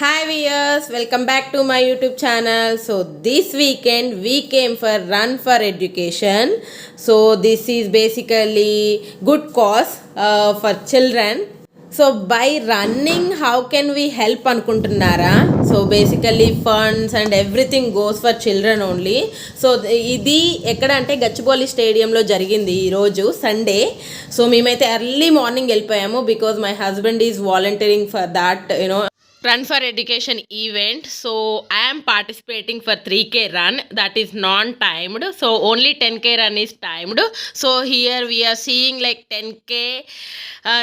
Hi viewers, welcome back to my YouTube channel. So this weekend we came for Run for Education. So this is basically good cause for children. So by running, how can we help అనుకుంటున్నారా? So basically funds and everything goes for children only. So ఇది ఎక్కడ అంటే గచ్చిబౌలి స్టేడియంలో జరిగింది ఈరోజు Sunday. So మేమైతే early morning వెళ్ళిపోయాము because my husband is volunteering for that Run for Education event. So I am participating for 3K run, that is non-timed, so only 10K run is timed. So here we are seeing like 10K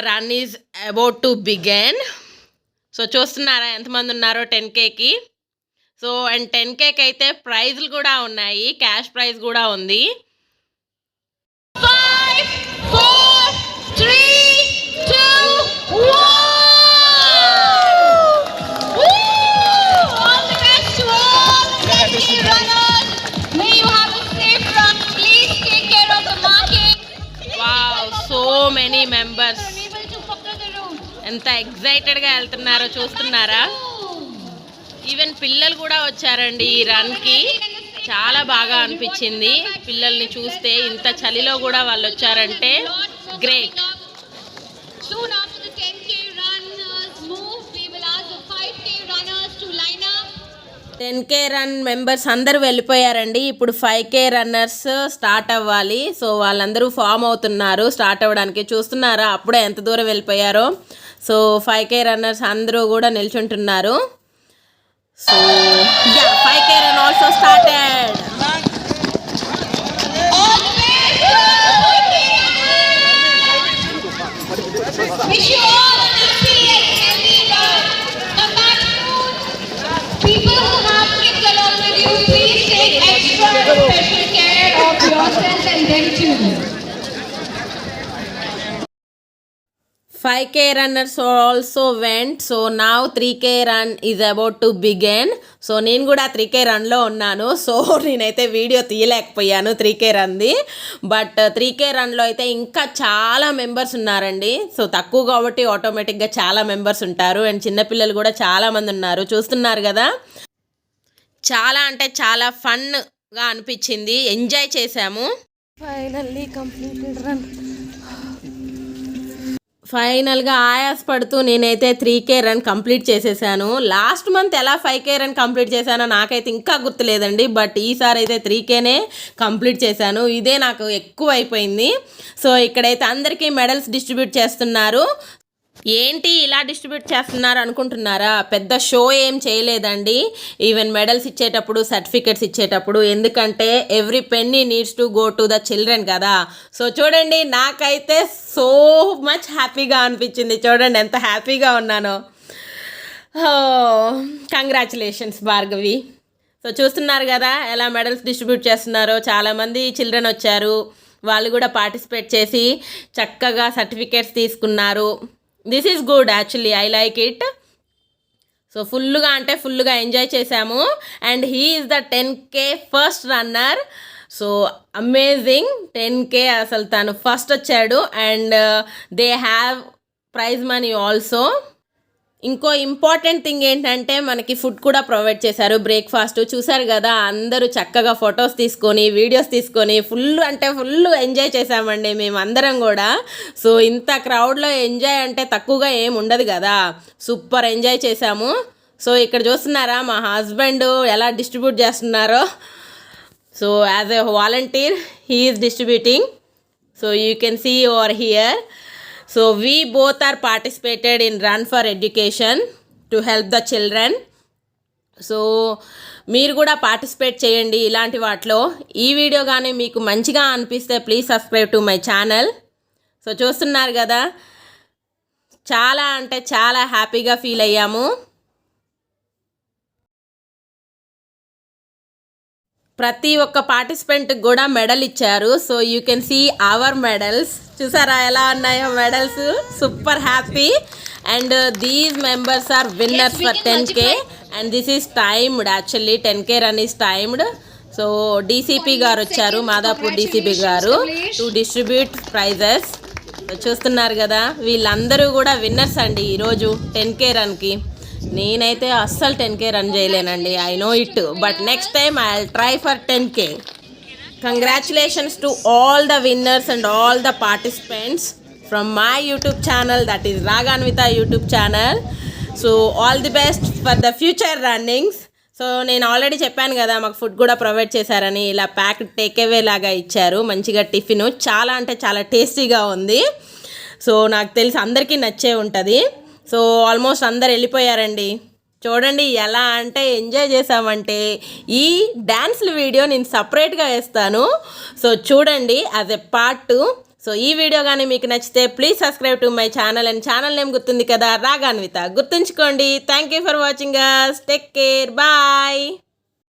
run is about to begin. So చూస్తున్నారా ఎంతమంది ఉన్నారో 10Kకి. So and 10Kకి అయితే ప్రైజ్లు కూడా ఉన్నాయి, cash prize కూడా ఉంది. 5 4 3 2 1. Many members ఎంత ఎగ్జైటెడ్గా వెళ్తున్నారో చూస్తున్నారా. ఈవెన్ పిల్లలు కూడా వచ్చారండి ఈ రన్కి. చాలా బాగా అనిపించింది పిల్లల్ని చూస్తే. ఇంత చలిలో కూడా వాళ్ళు వచ్చారంటే గ్రేట్. 10K రన్ మెంబర్స్ అందరూ వెళ్ళిపోయారండి. ఇప్పుడు 5K రన్నర్స్ స్టార్ట్ అవ్వాలి. సో వాళ్ళందరూ ఫామ్ అవుతున్నారు స్టార్ట్ అవ్వడానికి. చూస్తున్నారా అప్పుడే ఎంత దూరం వెళ్ళిపోయారో. సో 5K రన్నర్స్ అందరూ కూడా నిల్చుంటున్నారు. So 5K run also started. Special care of yourself and them too. 5K runners also went. So now 3K run is about to begin. So నేను కూడా 3K రన్లో ఉన్నాను. సో నేనైతే వీడియో తీయలేకపోయాను 3K రన్ది. బట్ 3K రన్లో అయితే ఇంకా చాలా members ఉన్నారండి. సో తక్కువ కాబట్టి ఆటోమేటిక్గా చాలా మెంబర్స్ ఉంటారు. అండ్ చిన్నపిల్లలు కూడా చాలామంది ఉన్నారు. చూస్తున్నారు కదా, చాలా అంటే చాలా ఫన్గా అనిపించింది, ఎంజాయ్ చేసాము. Finally completed run. ఫైనల్గా ఆయాస పడుతూ నేనైతే 3K రన్ కంప్లీట్ చేసేసాను. లాస్ట్ మంత్ ఎలా 5K రన్ కంప్లీట్ చేశానో నాకైతే ఇంకా గుర్తులేదండి. బట్ ఈసారి అయితే 3Kనే కంప్లీట్ చేశాను. ఇదే నాకు ఎక్కువ అయిపోయింది. సో ఇక్కడైతే అందరికీ మెడల్స్ డిస్ట్రిబ్యూట్ చేస్తున్నారు. ఏంటి ఇలా డిస్ట్రిబ్యూట్ చేస్తున్నారు అనుకుంటున్నారా? పెద్ద షో ఏం చేయలేదండి. ఈవెన్ మెడల్స్ ఇచ్చేటప్పుడు, సర్టిఫికెట్స్ ఇచ్చేటప్పుడు, ఎందుకంటే every penny needs to go to the children కదా. సో చూడండి, నాకైతే సో మచ్ హ్యాపీగా అనిపించింది. చూడండి ఎంత హ్యాపీగా ఉన్నానో. కంగ్రాచులేషన్స్ భార్గవి. సో చూస్తున్నారు కదా ఎలా మెడల్స్ డిస్ట్రిబ్యూట్ చేస్తున్నారో. చాలామంది చిల్డ్రన్ వచ్చారు, వాళ్ళు కూడా పార్టిసిపేట్ చేసి చక్కగా సర్టిఫికేట్స్ తీసుకున్నారు. This is good, actually I like it. So ఫుల్గా ఎంజాయ్ చేసాము. And he is the 10K first runner. So amazing, 10K అసలు తను ఫస్ట్ వచ్చాడు. And they have prize money also. ఇంకో ఇంపార్టెంట్ థింగ్ ఏంటంటే మనకి ఫుడ్ కూడా ప్రొవైడ్ చేశారు, బ్రేక్ఫాస్ట్. చూసారు కదా, అందరూ చక్కగా ఫొటోస్ తీసుకొని, వీడియోస్ తీసుకొని ఫుల్ ఎంజాయ్ చేసామండి మేము అందరం కూడా. సో ఇంత క్రౌడ్లో ఎంజాయ్ అంటే తక్కువగా ఏం ఉండదు కదా. సూపర్ ఎంజాయ్ చేసాము. సో ఇక్కడ చూస్తున్నారా మా హస్బెండ్ ఎలా డిస్ట్రిబ్యూట్ చేస్తున్నారో. So as a volunteer he is distributing. So you can see over here. So we both are participated in Run for Education to help the children. So మీరు కూడా participate చేయండి ఇలాంటి వాటిలో. ఈ వీడియో కానీ మీకు మంచిగా అనిపిస్తే please subscribe to my channel. So చూస్తున్నారు కదా, చాలా అంటే చాలా హ్యాపీగా ఫీల్ అయ్యాము. ప్రతి ఒక్క పార్టిసిపెంట్కి కూడా మెడల్ ఇచ్చారు. So you can see our medals. చూసారా ఎలా ఉన్నాయో medals. Super happy. And these members are winners for 10K. And this is timed, actually 10K run is timed. So DCP గారు వచ్చారు, మాదాపూర్ డీసీపీ గారు, టు డిస్ట్రిబ్యూట్ ప్రైజెస్. చూస్తున్నారు కదా, వీళ్ళందరూ కూడా విన్నర్స్ అండి ఈరోజు 10K రన్కి. నేనైతే అస్సలు 10K రన్ చేయలేనండి, I know it, but next time I will try for 10K. Congratulations to all the winners and all the participants from my YouTube channel, that is Raganvitha YouTube channel. So all the best for the future runnings. So నేను already చెప్పాను కదా, మాకు food కూడా provide చేశారని. ఇలా pack take away లాగా ఇచ్చారు, మంచిగా టిఫిన్, చాలా అంటే చాలా టేస్టీగా ఉంది. సో నాకు తెలిసి అందరికీ నచ్చే ఉంటుంది. సో ఆల్మోస్ట్ అందరు వెళ్ళిపోయారండి. చూడండి ఎలా అంటే ఎంజాయ్ చేసామంటే, ఈ డ్యాన్స్ల వీడియో నేను సపరేట్గా వేస్తాను, సో చూడండి యాజ్ ఎ పార్ట్ 2. సో ఈ వీడియో కానీ మీకు నచ్చితే please subscribe to my channel, and channel name గుర్తుంది కదా, రాగాన్విత, గుర్తుంచుకోండి. Thank you for watching us. Take care, bye.